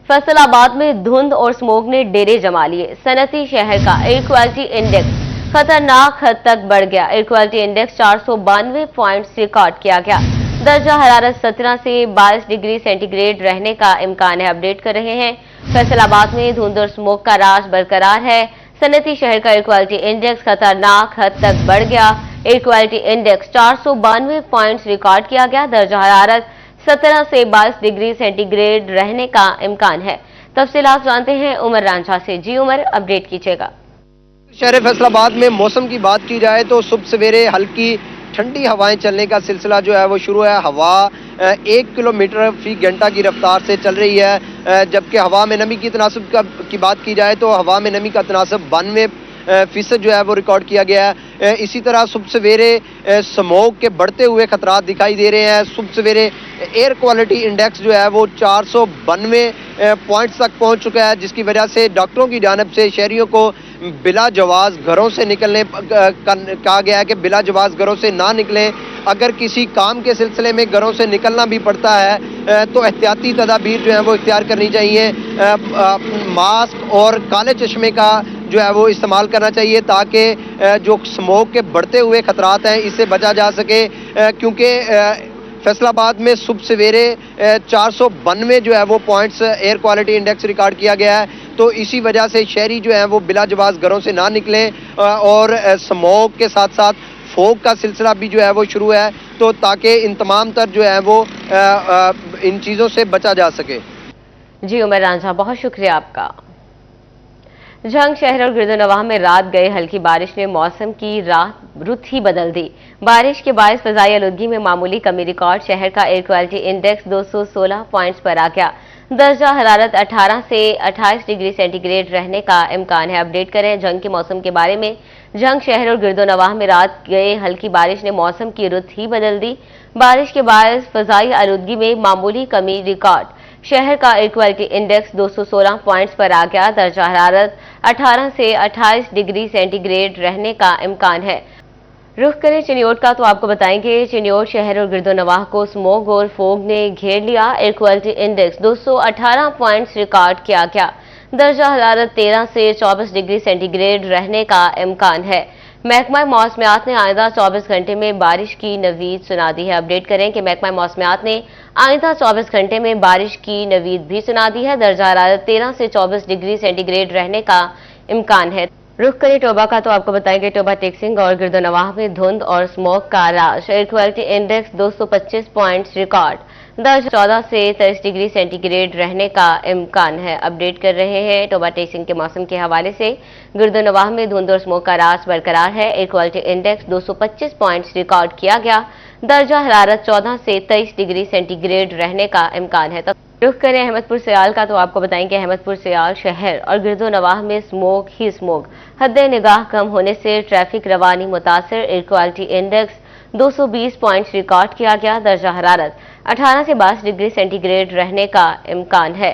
फैसलाबाद में धुंध और स्मोक ने डेरे जमा लिए। सनती शहर का एयर क्वालिटी इंडेक्स खतरनाक हद तक बढ़ गया। Air quality index 492 points record किया गया। दर्जा हरारत 17 से 22 डिग्री सेंटीग्रेड रहने का इम्कान है। अपडेट कर रहे हैं, फैसलाबाद में धुंध और स्मोक का राज बरकरार है। सनती शहर का एयर क्वालिटी इंडेक्स खतरनाक हद तक बढ़ गया। Air quality index 492 points record किया गया। दर्जा हरारत 17 से 22 डिग्री सेंटीग्रेड रहने का इम्कान है। तफसीलात जानते हैं उमर रांझा से। जी उमर, अपडेट कीजिएगा। शहर फैसलाबाद में मौसम की बात की जाए तो सुबह सवेरे हल्की ठंडी हवाएं चलने का सिलसिला जो है वो शुरू है। हवा 1 किलोमीटर फी घंटा की रफ्तार से चल रही है, जबकि हवा में नमी की तनासब की बात की जाए तो हवा में नमी का तनासब 92% जो है वो रिकॉर्ड किया गया है। इसी तरह सुबह सवेरे स्मोक के बढ़ते हुए खतरात दिखाई दे रहे हैं। सुबह सवेरे एयर क्वालिटी इंडेक्स जो है वो 492 पॉइंट्स तक पहुंच चुका है, जिसकी वजह से डॉक्टरों की जानिब से शहरियों को बिला जवाज घरों से निकलने कहा गया है कि बिला जवाज घरों से ना निकलें। अगर किसी काम के सिलसिले में घरों से निकलना भी पड़ता है तो एहतियाती तदाबीर जो है वो इख्तियार करनी चाहिए। मास्क और काले चश्मे का जो है वो इस्तेमाल करना चाहिए ताकि जो स्मोक के बढ़ते हुए खतरात हैं इससे बचा जा सके, क्योंकि फैसलाबाद में सुबह सवेरे 492 जो है वो points air quality index record किया गया है। तो इसी वजह से शहरी जो है वो बिला जवाज घरों से ना निकलें और स्मोक के साथ साथ फोग का सिलसिला भी जो है वो शुरू है, तो ताकि इन तमाम तर जो है वो इन चीज़ों से बचा जा सके। जी उमर रांझा, बहुत शुक्रिया आपका। जंग शहर और गिरदोनवाह में रात गए हल्की बारिश ने मौसम की रुत ही बदल दी। बारिश के बायस फजाई आलूदगी में मामूली कमी रिकॉर्ड। शहर का एयर क्वालिटी इंडेक्स 216 पॉइंट्स पर आ गया। दर्जा हरारत 18 से 28 डिग्री सेंटीग्रेड रहने का इम्कान है। अपडेट करें जंग के मौसम के बारे में। जंग शहर और गिरदोनवाह में रात गए हल्की बारिश ने मौसम की रुत ही बदल दी। बारिश के बायस फजाई आलूदगी में मामूली कमी रिकॉर्ड। शहर का एयर क्वालिटी इंडेक्स 216 पॉइंट्स पर आ गया। दर्जा हरारत 18 से 28 डिग्री सेंटीग्रेड रहने का इम्कान है। रुख करें चिन्योट का, तो आपको बताएंगे चिन्योट शहर और गिरदोनवाह को स्मोक और फोग ने घेर लिया। Air quality index 218 points record किया गया। दर्जा हरारत 13 से 24 डिग्री सेंटीग्रेड रहने का इम्कान है। महकमा मौसमियात ने आइंदा 24 घंटे में बारिश की नवीद सुना दी है। अपडेट करें कि महकमा मौसमियात ने आइंदा 24 घंटे में बारिश की नवीद भी सुना दी है। दर्जा हरारत 13 से 24 डिग्री सेंटीग्रेड रहने का इम्कान है। रुख करें टोबा का, तो आपको बताएंगे टोबा टेक्सिंग और गिरदोनवाह में धुंध और स्मोक का राज। Air quality index 225 points record. दर्ज 14 से 23 डिग्री सेंटीग्रेड रहने का इम्कान है। अपडेट कर रहे हैं टोबा टेक्सिंग के मौसम के हवाले से। गिरदोनवाह में धुंध और स्मोक का राज बरकरार है। Air quality index 225 points record किया गया। दर्जा हरारत 14 से 23 डिग्री सेंटीग्रेड रहने का इम्कान है। रुख करें अहमदपुर सियाल का, तो आपको बताएंगे अहमदपुर सियाल शहर और गिरदोनवाह में स्मोक ही स्मोक। हद निगाह कम होने से ट्रैफिक रवानी मुतासर। Air quality index 220 points record किया गया। दर्जा हरारत 18 से 22 डिग्री सेंटीग्रेड रहने का इम्कान है।